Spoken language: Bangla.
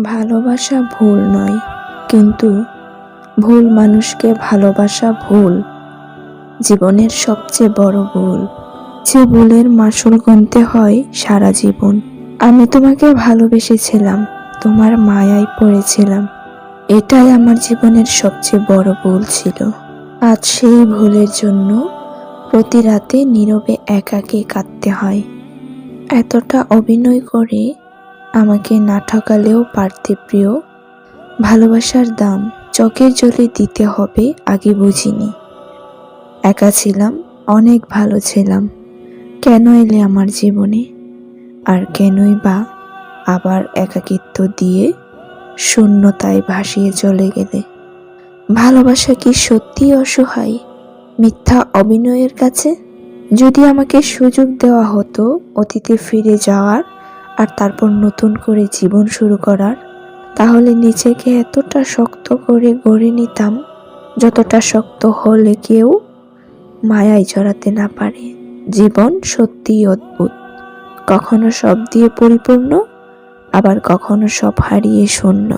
ভালোবাসা ভুল নয়, কিন্তু ভুল মানুষকে ভালোবাসা ভুল জীবনের সবচেয়ে বড় ভুল, যে ভুলের মাসুল গুনতে হয় সারা জীবন। আমি তোমাকে ভালোবেসেছিলাম, তোমার মায়ায় পড়েছিলাম, এটাই আমার জীবনের সবচেয়ে বড় ভুল ছিল। আজ সেই ভুলের জন্য প্রতি রাতে নীরবে একাকী কাঁদতে হয়। এতটা অভিনয় করে আমাকে না ঠকালেও পারতে প্রিয়, ভালোবাসার দাম চোখের জলে দিতে হবে আগে বুঝিনি। একা ছিলাম, অনেক ভালো ছিলাম, কেন এলে আমার জীবনে? আর কেনই বা আবার একাকিত্ব দিয়ে শূন্যতায় ভাসিয়ে চলে গেলে? ভালোবাসা কি সত্যিই অসহায়, মিথ্যা অভিনয়ের কাছে? যদি আমাকে সুযোগ দেওয়া হতো অতীতে ফিরে যাওয়ার আর তারপর নতুন করে জীবন শুরু করার, তাহলে নিজেকে এতটা শক্ত করে গড়ে নিতাম যতটা শক্ত হলে কেউ মায়ায় জড়াতে না পারে। জীবন সত্যিই অদ্ভুত, কখনো সব দিয়ে পরিপূর্ণ, আবার কখনো সব হারিয়ে শূন্য।